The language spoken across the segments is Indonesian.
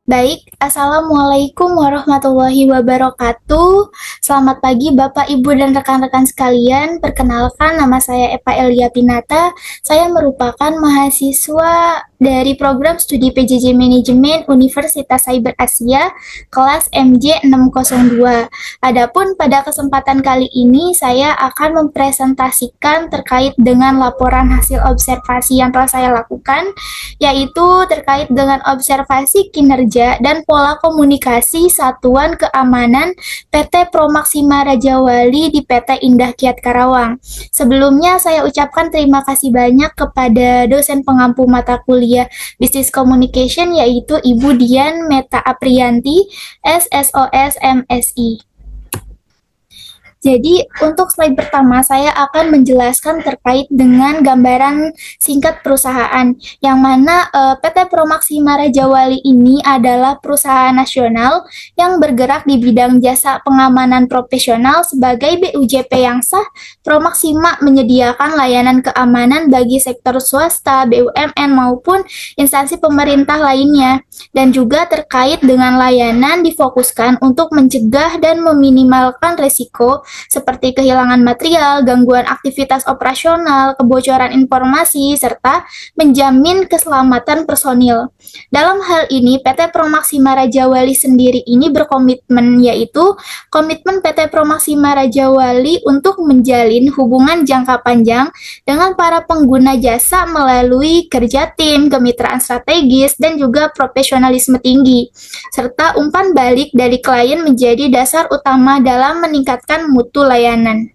Baik, Assalamualaikum warahmatullahi wabarakatuh. Selamat pagi Bapak, Ibu, dan rekan-rekan sekalian. Perkenalkan, nama saya Eva Elia Pinata. Saya merupakan mahasiswa dari program studi PJJ Manajemen Universitas Cyber Asia, kelas MJ 602. Adapun pada kesempatan kali ini, saya akan mempresentasikan terkait dengan laporan hasil observasi yang telah saya lakukan, yaitu terkait dengan observasi kinerja dan pola komunikasi Satuan Keamanan PT Promaxima Raja Wali di PT Indah Kiat Karawang. Sebelumnya saya ucapkan terima kasih banyak kepada dosen pengampu mata kuliah Business Communication yaitu Ibu Dian Meta Aprianti, SSOS MSI. Jadi untuk slide pertama saya akan menjelaskan terkait dengan gambaran singkat perusahaan yang mana PT Promaxima Raja Wali ini adalah perusahaan nasional yang bergerak di bidang jasa pengamanan profesional sebagai BUJP yang sah. Promaxima menyediakan layanan keamanan bagi sektor swasta, BUMN maupun instansi pemerintah lainnya, dan juga terkait dengan layanan difokuskan untuk mencegah dan meminimalkan risiko seperti kehilangan material, gangguan aktivitas operasional, kebocoran informasi, serta menjamin keselamatan personil. Dalam hal ini, PT Promaxima Raja Wali sendiri ini berkomitmen, yaitu komitmen PT Promaxima Raja Wali untuk menjalin hubungan jangka panjang dengan para pengguna jasa melalui kerja tim, kemitraan strategis, dan juga profesionalisme tinggi, serta umpan balik dari klien menjadi dasar utama dalam meningkatkan mutu layanan.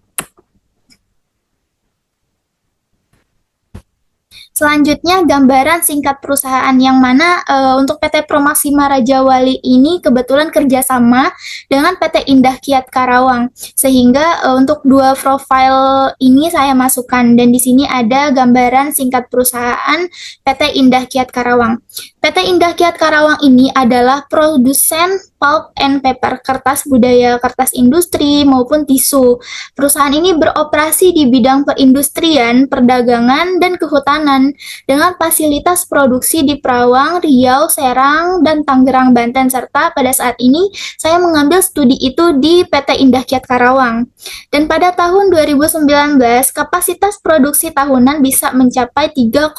Selanjutnya, gambaran singkat perusahaan yang mana untuk PT Promaxima Raja Wali ini kebetulan kerjasama dengan PT Indah Kiat Karawang, sehingga untuk dua profil ini saya masukkan, dan di sini ada gambaran singkat perusahaan PT Indah Kiat Karawang. PT Indah Kiat Karawang ini adalah produsen pulp and paper, kertas budaya, kertas industri, maupun tisu. Perusahaan ini beroperasi di bidang perindustrian, perdagangan, dan kehutanan dengan fasilitas produksi di Perawang, Riau, Serang, dan Tangerang, Banten, serta pada saat ini saya mengambil studi itu di PT Indah Kiat Karawang. Dan pada tahun 2019, kapasitas produksi tahunan bisa mencapai 3,0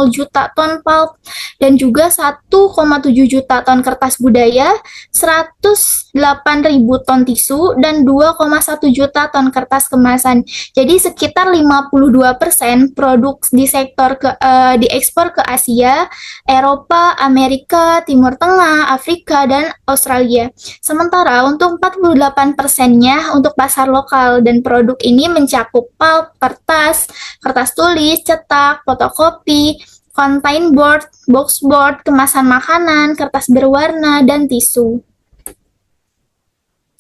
juta ton pulp dan juga 1,7 juta ton kertas budaya, 108.000 ton tisu, dan 2,1 juta ton kertas kemasan. Jadi sekitar 52% produk di sektor diekspor ke Asia, Eropa, Amerika, Timur Tengah, Afrika, dan Australia. Sementara untuk 48%-nya untuk pasar lokal, dan produk ini mencakup pulp, kertas, kertas tulis, cetak, fotokopi, container board, box board, kemasan makanan, kertas berwarna, dan tisu.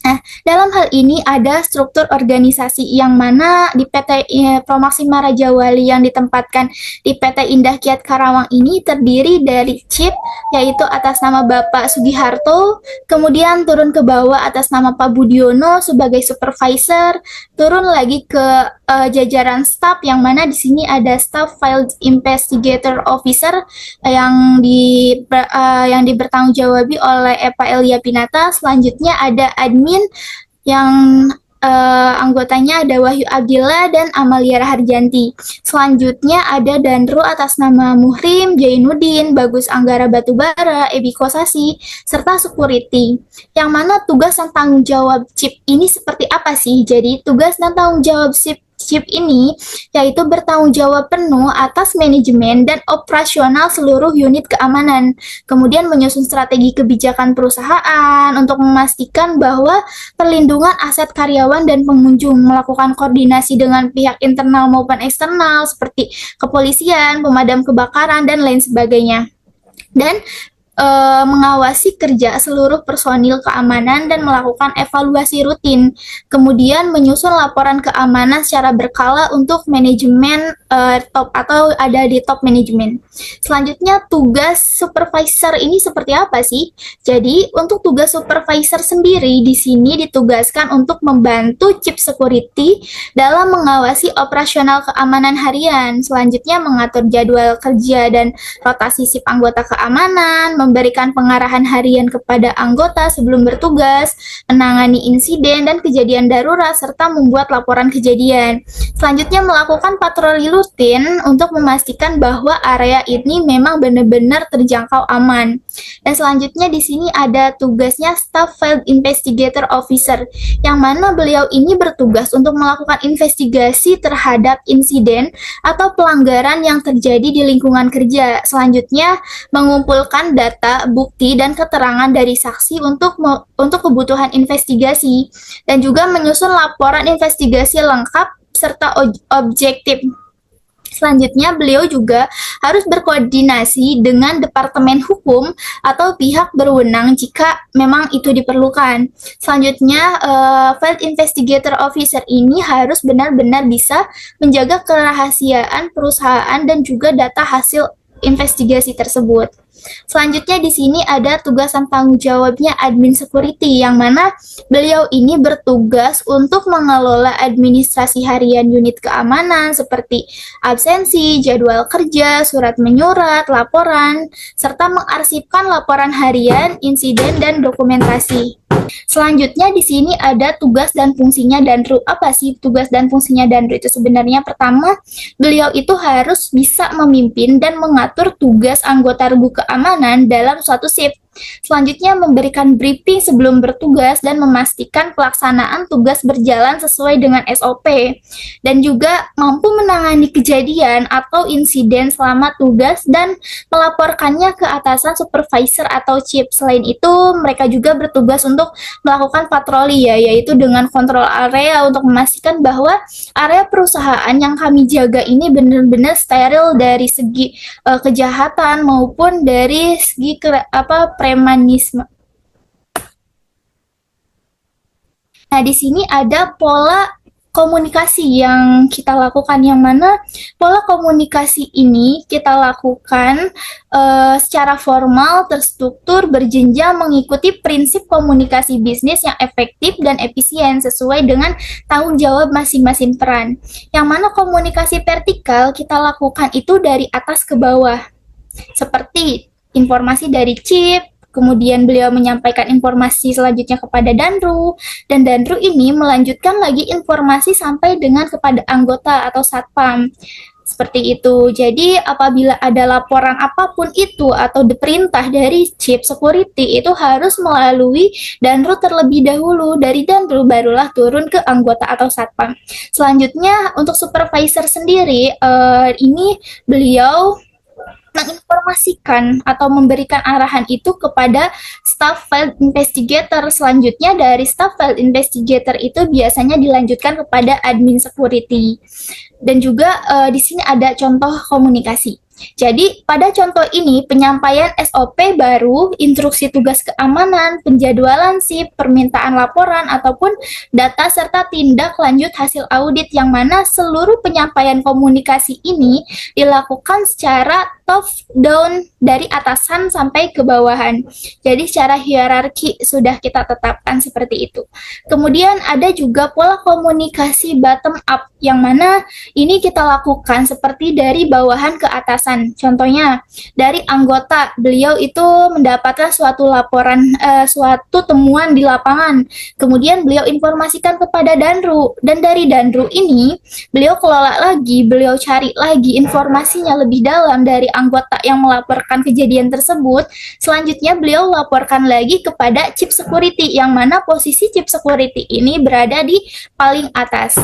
Nah, dalam hal ini ada struktur organisasi yang mana di PT Promaxima Raja Wali yang ditempatkan di PT Indah Kiat Karawang ini terdiri dari CHIP, yaitu atas nama Bapak Sugiharto, kemudian turun ke bawah atas nama Pak Budiono sebagai supervisor, turun lagi ke jajaran staff yang mana di sini ada staff file investigator officer yang dibertanggungjawabi oleh Eva Elia Pinata. Selanjutnya ada admin yang anggotanya ada Wahyu Abdillah dan Amalia Raharjanti. Selanjutnya ada Danru atas nama Muhrim, Jainuddin, Bagus Anggara Batubara, Ebi Kosasi, serta security. Yang mana tugas dan tanggung jawab CHIP ini seperti apa sih? Jadi tugas dan tanggung jawab CHIP ini yaitu bertanggung jawab penuh atas manajemen dan operasional seluruh unit keamanan, kemudian menyusun strategi kebijakan perusahaan untuk memastikan bahwa perlindungan aset karyawan dan pengunjung, melakukan koordinasi dengan pihak internal maupun eksternal seperti kepolisian, pemadam kebakaran, dan lain sebagainya, dan mengawasi kerja seluruh personil keamanan dan melakukan evaluasi rutin, kemudian menyusun laporan keamanan secara berkala untuk manajemen top atau ada di top manajemen. Selanjutnya tugas supervisor ini seperti apa sih? Jadi untuk tugas supervisor sendiri di sini ditugaskan untuk membantu Chief Security dalam mengawasi operasional keamanan harian. Selanjutnya mengatur jadwal kerja dan rotasi sip anggota keamanan, memberikan pengarahan harian kepada anggota sebelum bertugas, menangani insiden dan kejadian darurat serta membuat laporan kejadian. Selanjutnya melakukan patroli rutin untuk memastikan bahwa area ini memang benar-benar terjangkau aman. Dan selanjutnya di sini ada tugasnya Staff Field Investigator Officer, yang mana beliau ini bertugas untuk melakukan investigasi terhadap insiden atau pelanggaran yang terjadi di lingkungan kerja. Selanjutnya mengumpulkan data, bukti, dan keterangan dari saksi untuk kebutuhan investigasi, dan juga menyusun laporan investigasi lengkap serta objektif. Selanjutnya, beliau juga harus berkoordinasi dengan Departemen Hukum atau pihak berwenang jika memang itu diperlukan. Selanjutnya, Field Investigator Officer ini harus benar-benar bisa menjaga kerahasiaan perusahaan dan juga data hasil investigasi tersebut. Selanjutnya di sini ada tugas dan tanggung jawabnya admin security, yang mana beliau ini bertugas untuk mengelola administrasi harian unit keamanan seperti absensi, jadwal kerja, surat menyurat, laporan, serta mengarsipkan laporan harian, insiden, dan dokumentasi. Selanjutnya di sini ada tugas dan fungsinya Danru. Apa sih tugas dan fungsinya Danru itu sebenarnya? Pertama, beliau itu harus bisa memimpin dan mengatur tugas anggota regu keamanan dalam suatu shift. Selanjutnya memberikan briefing sebelum bertugas dan memastikan pelaksanaan tugas berjalan sesuai dengan SOP, dan juga mampu menangani kejadian atau insiden selama tugas dan melaporkannya ke atasan supervisor atau chief. Selain itu mereka juga bertugas untuk melakukan patroli yaitu dengan kontrol area untuk memastikan bahwa area perusahaan yang kami jaga ini benar-benar steril dari segi kejahatan maupun dari segi premanisme. Nah, di sini ada pola komunikasi yang kita lakukan, yang mana pola komunikasi ini kita lakukan secara formal, terstruktur, berjenjang, mengikuti prinsip komunikasi bisnis yang efektif dan efisien sesuai dengan tanggung jawab masing-masing peran. Yang mana komunikasi vertikal kita lakukan itu dari atas ke bawah, seperti informasi dari chief, kemudian beliau menyampaikan informasi selanjutnya kepada Danru, dan Danru ini melanjutkan lagi informasi sampai dengan kepada anggota atau satpam. Seperti itu. Jadi apabila ada laporan apapun itu atau perintah dari Chief Security, itu harus melalui Danru terlebih dahulu. Dari Danru barulah turun ke anggota atau satpam. Selanjutnya untuk supervisor sendiri, ini beliau menginformasikan atau memberikan arahan itu kepada staff field investigator. Selanjutnya dari staff field investigator itu biasanya dilanjutkan kepada admin security. Dan juga di sini ada contoh komunikasi. Jadi pada contoh ini penyampaian SOP baru, instruksi tugas keamanan, penjadwalan shift, permintaan laporan ataupun data serta tindak lanjut hasil audit, yang mana seluruh penyampaian komunikasi ini dilakukan secara top down dari atasan sampai ke bawahan. Jadi secara hierarki sudah kita tetapkan seperti itu. Kemudian ada juga pola komunikasi bottom up, yang mana ini kita lakukan seperti dari bawahan ke atasan. Contohnya dari anggota, beliau itu mendapatkan suatu laporan, suatu temuan di lapangan, kemudian beliau informasikan kepada Danru, dan dari Danru ini beliau kelola lagi, beliau cari lagi informasinya lebih dalam dari anggota yang melaporkan kejadian tersebut. Selanjutnya beliau laporkan lagi kepada Chief Security, yang mana posisi Chief Security ini berada di paling atas.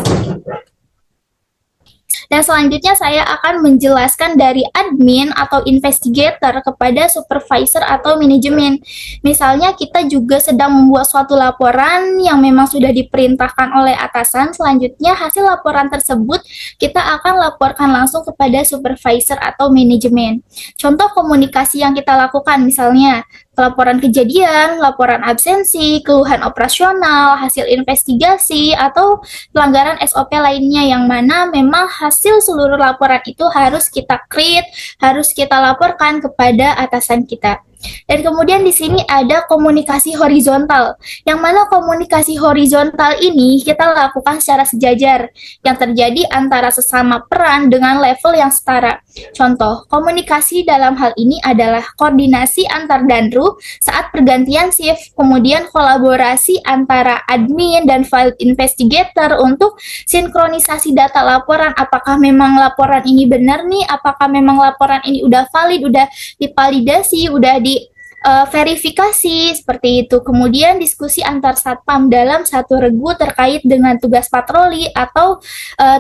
Dan selanjutnya saya akan menjelaskan dari admin atau investigator kepada supervisor atau manajemen. Misalnya kita juga sedang membuat suatu laporan yang memang sudah diperintahkan oleh atasan, selanjutnya hasil laporan tersebut kita akan laporkan langsung kepada supervisor atau manajemen. Contoh komunikasi yang kita lakukan misalnya, laporan kejadian, laporan absensi, keluhan operasional, hasil investigasi, atau pelanggaran SOP lainnya yang mana memang hasil seluruh laporan itu harus kita create, harus kita laporkan kepada atasan kita. Dan kemudian di sini ada komunikasi horizontal, yang mana komunikasi horizontal ini kita lakukan secara sejajar, yang terjadi antara sesama peran dengan level yang setara. Contoh, komunikasi dalam hal ini adalah koordinasi antar danru saat pergantian shift, kemudian kolaborasi antara admin dan file investigator untuk sinkronisasi data laporan, apakah memang laporan ini benar nih, apakah memang laporan ini udah valid, udah divalidasi, udah di verifikasi seperti itu. Kemudian diskusi antar satpam dalam satu regu terkait dengan tugas patroli atau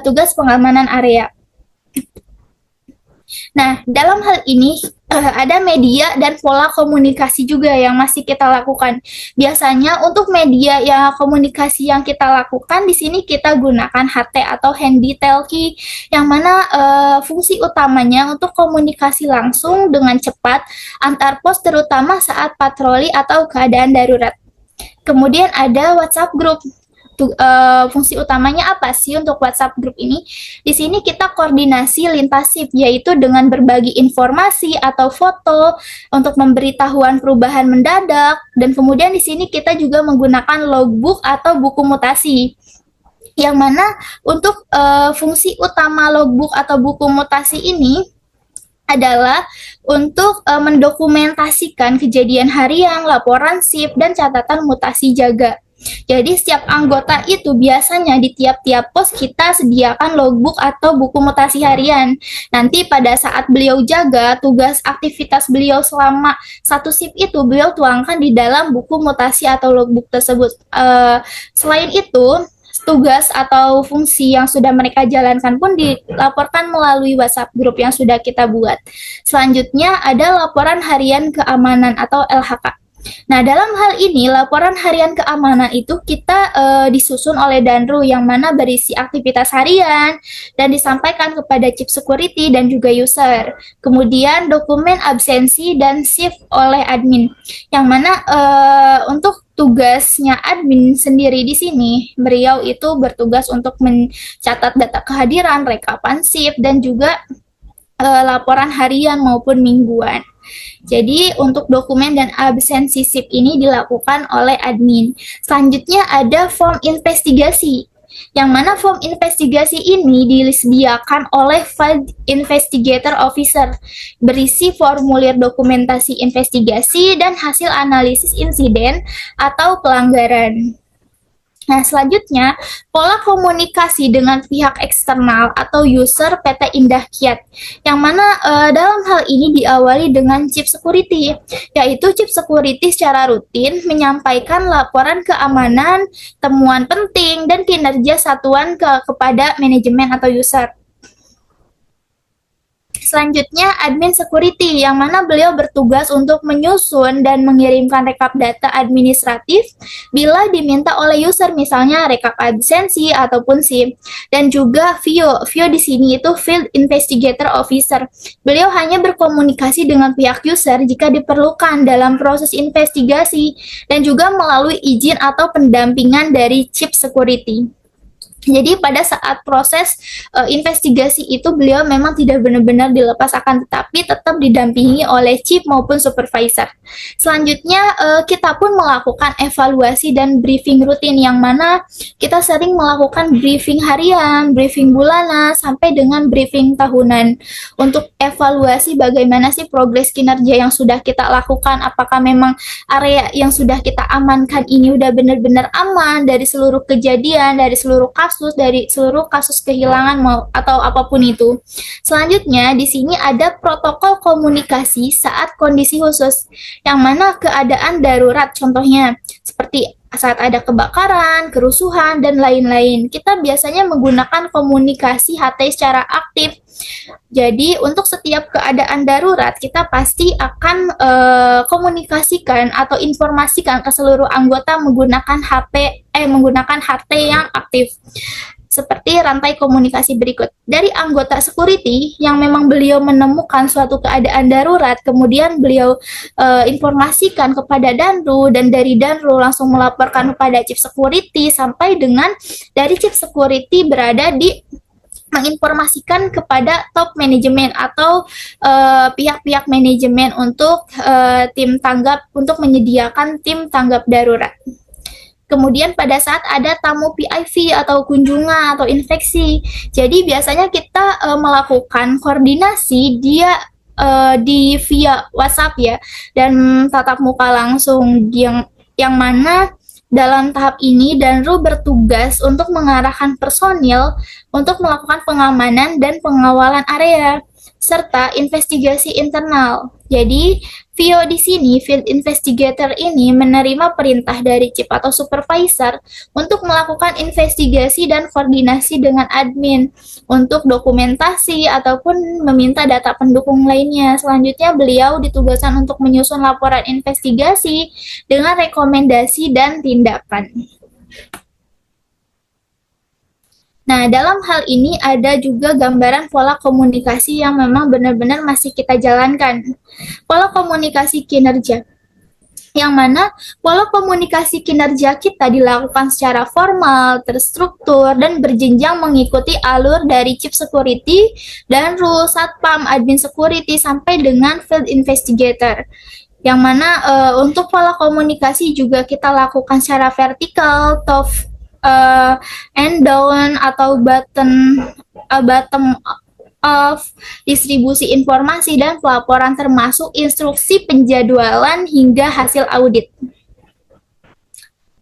tugas pengamanan area. Nah, dalam hal ini ada media dan pola komunikasi juga yang masih kita lakukan. Biasanya untuk media yang komunikasi yang kita lakukan di sini kita gunakan HT atau handy talkie, yang mana fungsi utamanya untuk komunikasi langsung dengan cepat antar pos, terutama saat patroli atau keadaan darurat. Kemudian ada WhatsApp group. Fungsi utamanya apa sih untuk WhatsApp group ini? Di sini kita koordinasi lintas shift, yaitu dengan berbagi informasi atau foto untuk memberitahuan perubahan mendadak, dan kemudian di sini kita juga menggunakan logbook atau buku mutasi. Yang mana untuk fungsi utama logbook atau buku mutasi ini adalah untuk mendokumentasikan kejadian harian, laporan shift, dan catatan mutasi jaga. Jadi setiap anggota itu biasanya di tiap-tiap pos kita sediakan logbook atau buku mutasi harian. Nanti pada saat beliau jaga, tugas aktivitas beliau selama satu shift itu beliau tuangkan di dalam buku mutasi atau logbook tersebut. Selain itu, tugas atau fungsi yang sudah mereka jalankan pun dilaporkan melalui WhatsApp group yang sudah kita buat. Selanjutnya ada laporan harian keamanan atau LHK. Nah, dalam hal ini, laporan harian keamanan itu kita disusun oleh Danru, yang mana berisi aktivitas harian dan disampaikan kepada Chief Security dan juga user. Kemudian dokumen absensi dan shift oleh admin, yang mana untuk tugasnya admin sendiri di sini, beliau itu bertugas untuk mencatat data kehadiran, rekapan shift, dan juga laporan harian maupun mingguan. Jadi untuk dokumen dan absensi shift ini dilakukan oleh admin. Selanjutnya ada form investigasi, yang mana form investigasi ini disediakan oleh Field Investigator Officer, berisi formulir dokumentasi investigasi dan hasil analisis insiden atau pelanggaran. Nah, selanjutnya, pola komunikasi dengan pihak eksternal atau user PT Indah Kiat, yang mana dalam hal ini diawali dengan Chief Security, yaitu Chief Security secara rutin menyampaikan laporan keamanan, temuan penting, dan kinerja satuan kepada manajemen atau user. Selanjutnya, admin security, yang mana beliau bertugas untuk menyusun dan mengirimkan rekap data administratif bila diminta oleh user, misalnya rekap absensi ataupun SIM. Dan juga VIO. VIO di sini itu Field Investigator Officer. Beliau hanya berkomunikasi dengan pihak user jika diperlukan dalam proses investigasi dan juga melalui izin atau pendampingan dari Chief Security. Jadi pada saat proses investigasi itu beliau memang tidak benar-benar dilepas, akan tetapi tetap didampingi oleh chief maupun supervisor. Selanjutnya kita pun melakukan evaluasi dan briefing rutin, yang mana kita sering melakukan briefing harian, briefing bulanan, sampai dengan briefing tahunan untuk evaluasi bagaimana sih progres kinerja yang sudah kita lakukan, apakah memang area yang sudah kita amankan ini udah benar-benar aman dari seluruh kejadian, dari seluruh kasus, dari seluruh kasus kehilangan atau apapun itu. Selanjutnya di sini ada protokol komunikasi saat kondisi khusus, yang mana keadaan darurat, contohnya seperti saat ada kebakaran, kerusuhan, dan lain-lain. Kita biasanya menggunakan komunikasi HT secara aktif. Jadi untuk setiap keadaan darurat kita pasti akan komunikasikan atau informasikan ke seluruh anggota menggunakan HT yang aktif. seperti rantai komunikasi berikut. Dari anggota security yang memang beliau menemukan suatu keadaan darurat, kemudian beliau informasikan kepada Danru, dan dari Danru langsung melaporkan kepada Chief Security, sampai dengan dari Chief Security berada di menginformasikan kepada top manajemen atau pihak-pihak manajemen untuk tim tanggap, untuk menyediakan tim tanggap darurat. Kemudian pada saat ada tamu PIV atau kunjungan atau infeksi, jadi biasanya kita melakukan koordinasi dia di via WhatsApp ya, dan tatap muka langsung, yang mana dalam tahap ini Danru bertugas untuk mengarahkan personil untuk melakukan pengamanan dan pengawalan area serta investigasi internal. Jadi, Vio di sini, Field Investigator ini menerima perintah dari Chief atau Supervisor untuk melakukan investigasi dan koordinasi dengan admin untuk dokumentasi ataupun meminta data pendukung lainnya. Selanjutnya, beliau ditugaskan untuk menyusun laporan investigasi dengan rekomendasi dan tindakan. Nah, dalam hal ini ada juga gambaran pola komunikasi yang memang benar-benar masih kita jalankan. Pola komunikasi kinerja, yang mana pola komunikasi kinerja kita dilakukan secara formal, terstruktur, dan berjenjang mengikuti alur dari Chief Security, Danru, Satpam, Admin Security, sampai dengan Field Investigator. Yang mana untuk pola komunikasi juga kita lakukan secara vertikal, top and down atau bottom of distribusi informasi dan pelaporan, termasuk instruksi penjadwalan hingga hasil audit.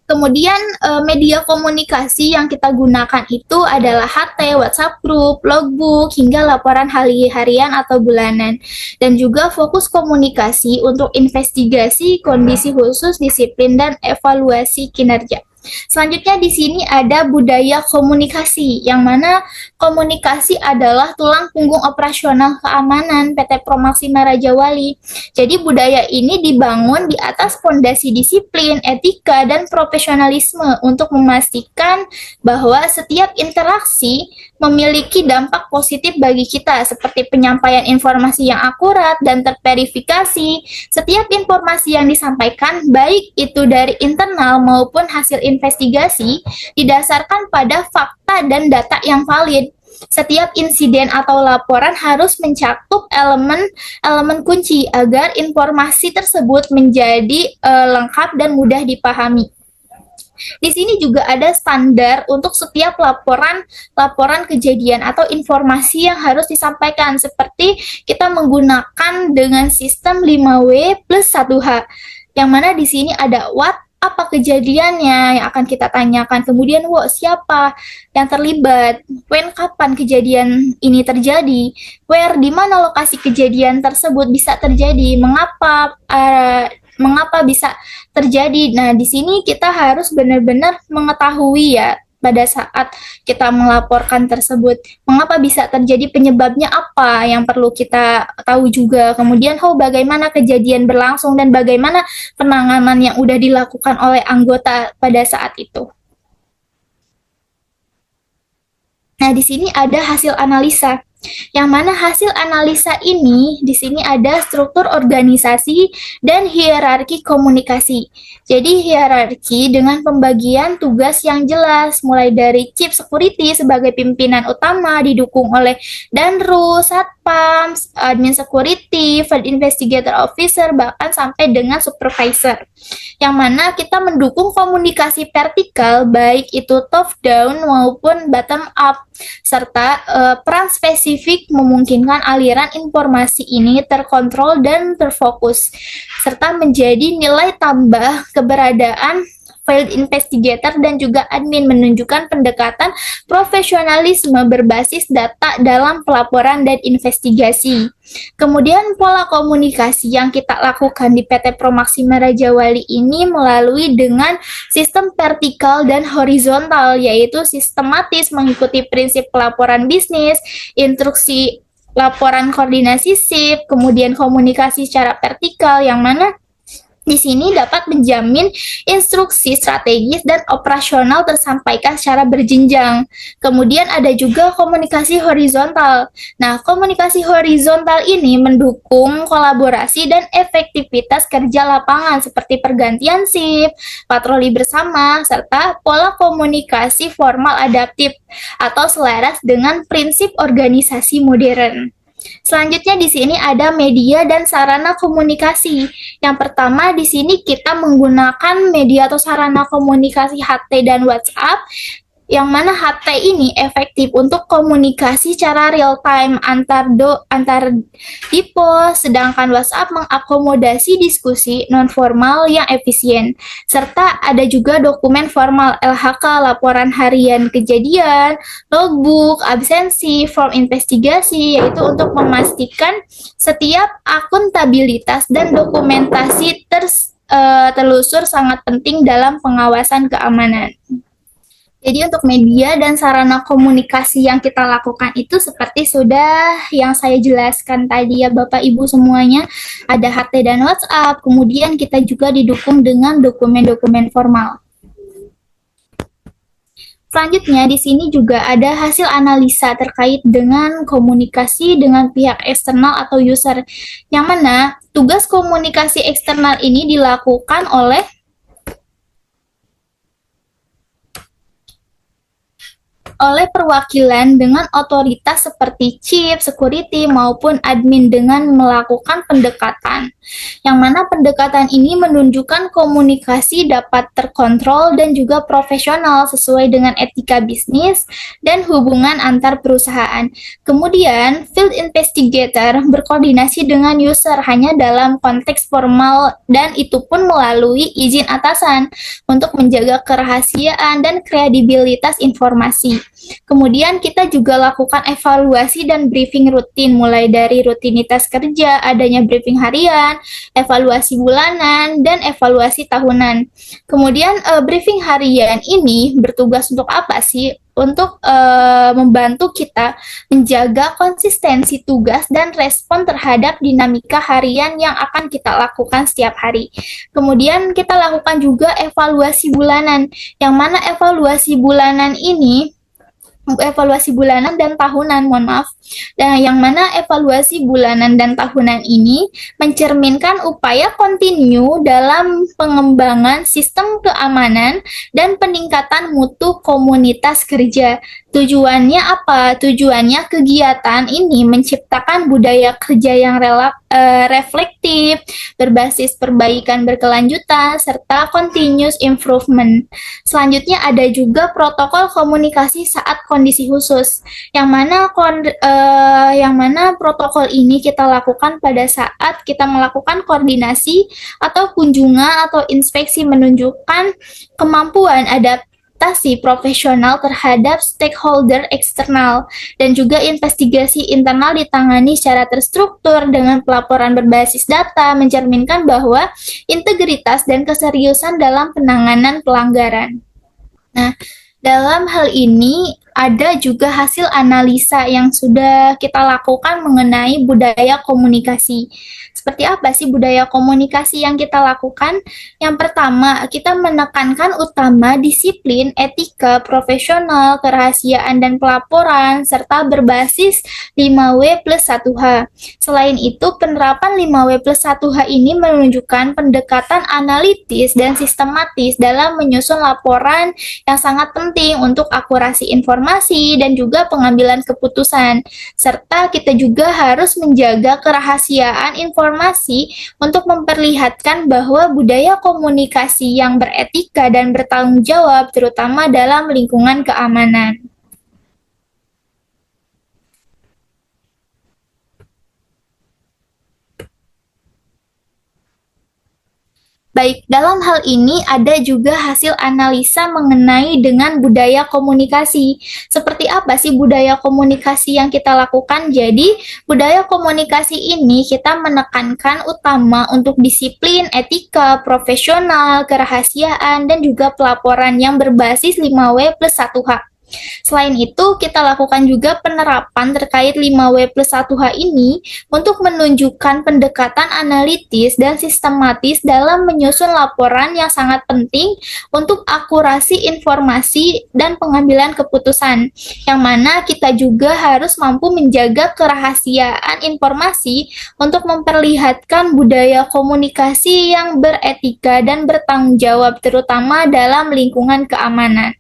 Kemudian media komunikasi yang kita gunakan itu adalah HT, WhatsApp group, logbook, hingga laporan harian atau bulanan. Dan juga fokus komunikasi untuk investigasi kondisi khusus, disiplin, dan evaluasi kinerja. Selanjutnya di sini ada budaya komunikasi, yang mana komunikasi adalah tulang punggung operasional keamanan PT Promaxima Raja Wali. Jadi budaya ini dibangun di atas fondasi disiplin, etika, dan profesionalisme untuk memastikan bahwa setiap interaksi memiliki dampak positif bagi kita, seperti penyampaian informasi yang akurat dan terverifikasi. Setiap informasi yang disampaikan, baik itu dari internal maupun hasil investigasi, didasarkan pada fakta dan data yang valid. Setiap insiden atau laporan harus mencakup elemen kunci agar informasi tersebut menjadi lengkap dan mudah dipahami. Di sini juga ada standar untuk setiap laporan kejadian atau informasi yang harus disampaikan, seperti kita menggunakan dengan sistem 5W plus 1H, yang mana di sini ada what, apa kejadiannya yang akan kita tanyakan, kemudian what, siapa yang terlibat, when, kapan kejadian ini terjadi, where, di mana lokasi kejadian tersebut bisa terjadi, mengapa bisa terjadi. Nah, di sini kita harus benar-benar mengetahui ya pada saat kita melaporkan tersebut, mengapa bisa terjadi, penyebabnya apa yang perlu kita tahu juga. Kemudian bagaimana kejadian berlangsung dan bagaimana penanganan yang udah dilakukan oleh anggota pada saat itu. Nah, di sini ada hasil analisa, yang mana hasil analisa ini di sini ada struktur organisasi dan hierarki komunikasi. Jadi hierarki dengan pembagian tugas yang jelas, mulai dari Chief Security sebagai pimpinan utama didukung oleh Danru, Satpam, Admin Security, Field Investigator Officer, bahkan sampai dengan Supervisor. Yang mana kita mendukung komunikasi vertikal baik itu top down maupun bottom up, serta peran spesifik memungkinkan aliran informasi ini terkontrol dan terfokus, serta menjadi nilai tambah keberadaan Field Investigator dan juga admin, menunjukkan pendekatan profesionalisme berbasis data dalam pelaporan dan investigasi. Kemudian pola komunikasi yang kita lakukan di PT Promaxima Raja Wali ini melalui dengan sistem vertikal dan horizontal, yaitu sistematis mengikuti prinsip pelaporan bisnis, instruksi laporan koordinasi SIP, kemudian komunikasi secara vertikal, yang mana Di sini dapat menjamin instruksi strategis dan operasional tersampaikan secara berjenjang. Kemudian ada juga komunikasi horizontal. Nah, komunikasi horizontal ini mendukung kolaborasi dan efektivitas kerja lapangan seperti pergantian shift, patroli bersama, serta pola komunikasi formal adaptif atau selaras dengan prinsip organisasi modern. Selanjutnya di sini ada media dan sarana komunikasi. Yang pertama di sini kita menggunakan media atau sarana komunikasi HT dan WhatsApp, yang mana HT ini efektif untuk komunikasi secara real time antar tipe, sedangkan WhatsApp mengakomodasi diskusi non formal yang efisien. Serta ada juga dokumen formal LHK, laporan harian kejadian, logbook, absensi, form investigasi, yaitu untuk memastikan setiap akuntabilitas dan dokumentasi telusur sangat penting dalam pengawasan keamanan. Jadi untuk media dan sarana komunikasi yang kita lakukan itu seperti sudah yang saya jelaskan tadi ya Bapak Ibu semuanya, ada HT dan WhatsApp, kemudian kita juga didukung dengan dokumen-dokumen formal. Selanjutnya di sini juga ada hasil analisa terkait dengan komunikasi dengan pihak eksternal atau user, yang mana tugas komunikasi eksternal ini dilakukan oleh perwakilan dengan otoritas seperti chief, security, maupun admin dengan melakukan pendekatan. Yang mana pendekatan ini menunjukkan komunikasi dapat terkontrol dan juga profesional sesuai dengan etika bisnis dan hubungan antar perusahaan. Kemudian, field investigator berkoordinasi dengan user hanya dalam konteks formal dan itu pun melalui izin atasan untuk menjaga kerahasiaan dan kredibilitas informasi. Kemudian kita juga lakukan evaluasi dan briefing rutin, mulai dari rutinitas kerja, adanya briefing harian, evaluasi bulanan, dan evaluasi tahunan. Kemudian briefing harian ini bertugas untuk apa sih? Untuk membantu kita menjaga konsistensi tugas dan respon terhadap dinamika harian yang akan kita lakukan setiap hari. Kemudian kita lakukan juga evaluasi bulanan, yang mana evaluasi bulanan dan tahunan, dan yang mana evaluasi bulanan dan tahunan ini mencerminkan upaya kontinu dalam pengembangan sistem keamanan dan peningkatan mutu komunitas kerja. Tujuannya apa? Tujuannya kegiatan ini menciptakan budaya kerja yang reflektif, berbasis perbaikan berkelanjutan, serta continuous improvement. Selanjutnya ada juga protokol komunikasi saat kondisi khusus, yang mana protokol ini kita lakukan pada saat kita melakukan koordinasi atau kunjungan atau inspeksi, menunjukkan kemampuan adaptasi profesional terhadap stakeholder eksternal, dan juga investigasi internal ditangani secara terstruktur dengan pelaporan berbasis data, mencerminkan bahwa integritas dan keseriusan dalam penanganan pelanggaran. Nah, dalam hal ini ada juga hasil analisa yang sudah kita lakukan mengenai budaya komunikasi. Seperti apa sih budaya komunikasi yang kita lakukan? Yang pertama, kita menekankan utama disiplin, etika, profesional, kerahasiaan dan pelaporan, serta berbasis 5W plus 1H. Selain itu, penerapan 5W plus 1H ini menunjukkan pendekatan analitis dan sistematis dalam menyusun laporan yang sangat penting untuk akurasi informasi dan juga pengambilan keputusan. Serta kita juga harus menjaga kerahasiaan informasi untuk memperlihatkan bahwa budaya komunikasi yang beretika dan bertanggung jawab, terutama dalam lingkungan keamanan. Baik, dalam hal ini ada juga hasil analisa mengenai dengan budaya komunikasi. Seperti apa sih budaya komunikasi yang kita lakukan? Jadi, budaya komunikasi ini kita menekankan utama untuk disiplin, etika, profesional, kerahasiaan, dan juga pelaporan yang berbasis 5W plus 1H. Selain itu, kita lakukan juga penerapan terkait 5W+1H ini untuk menunjukkan pendekatan analitis dan sistematis dalam menyusun laporan yang sangat penting untuk akurasi informasi dan pengambilan keputusan, yang mana kita juga harus mampu menjaga kerahasiaan informasi untuk memperlihatkan budaya komunikasi yang beretika dan bertanggung jawab, terutama dalam lingkungan keamanan.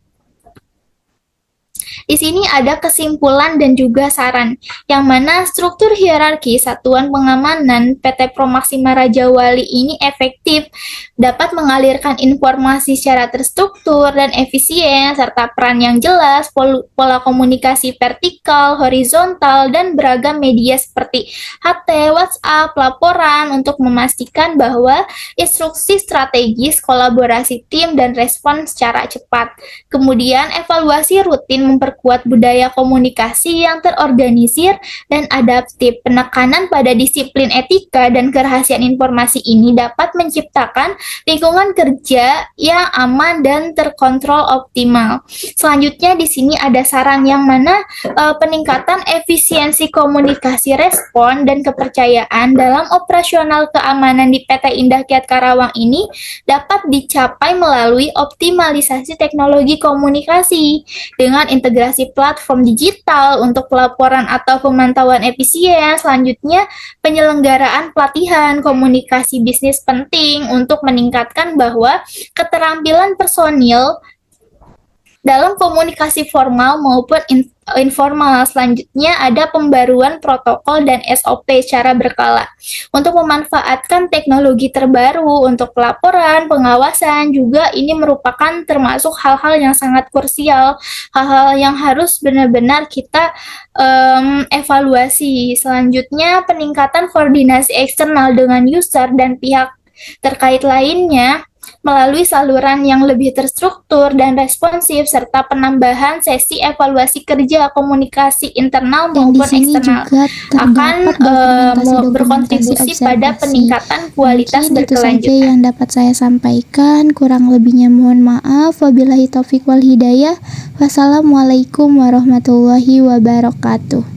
Di sini ada kesimpulan dan juga saran, yang mana struktur hierarki Satuan Pengamanan PT Promaxima Raja Wali ini efektif, dapat mengalirkan informasi secara terstruktur dan efisien, serta peran yang jelas, pola komunikasi vertikal, horizontal, dan beragam media seperti HT, WhatsApp, laporan untuk memastikan bahwa instruksi strategis, kolaborasi tim, dan respon secara cepat. Kemudian evaluasi rutin memperkuat budaya komunikasi yang terorganisir dan adaptif. Penekanan pada disiplin etika dan kerahasiaan informasi ini dapat menciptakan lingkungan kerja yang aman dan terkontrol optimal. Selanjutnya di sini ada saran yang mana peningkatan efisiensi komunikasi respon dan kepercayaan dalam operasional keamanan di PT Indah Kiat Karawang ini dapat dicapai melalui optimalisasi teknologi komunikasi dengan integrasi platform digital untuk pelaporan atau pemantauan efisien. Selanjutnya, penyelenggaraan pelatihan komunikasi bisnis penting untuk meningkatkan bahwa keterampilan personil dalam komunikasi formal maupun informal. Selanjutnya ada pembaruan protokol dan SOP secara berkala untuk memanfaatkan teknologi terbaru untuk pelaporan, pengawasan. Juga ini merupakan termasuk hal-hal yang sangat krusial, hal-hal yang harus benar-benar kita evaluasi. Selanjutnya peningkatan koordinasi eksternal dengan user dan pihak terkait lainnya melalui saluran yang lebih terstruktur dan responsif, serta penambahan sesi evaluasi kerja komunikasi internal maupun eksternal akan berkontribusi pada peningkatan kualitas berkelanjutan. Itu saja yang dapat saya sampaikan, kurang lebihnya mohon maaf. Wabillahi taufiq wal hidayah. Wassalamualaikum warahmatullahi wabarakatuh.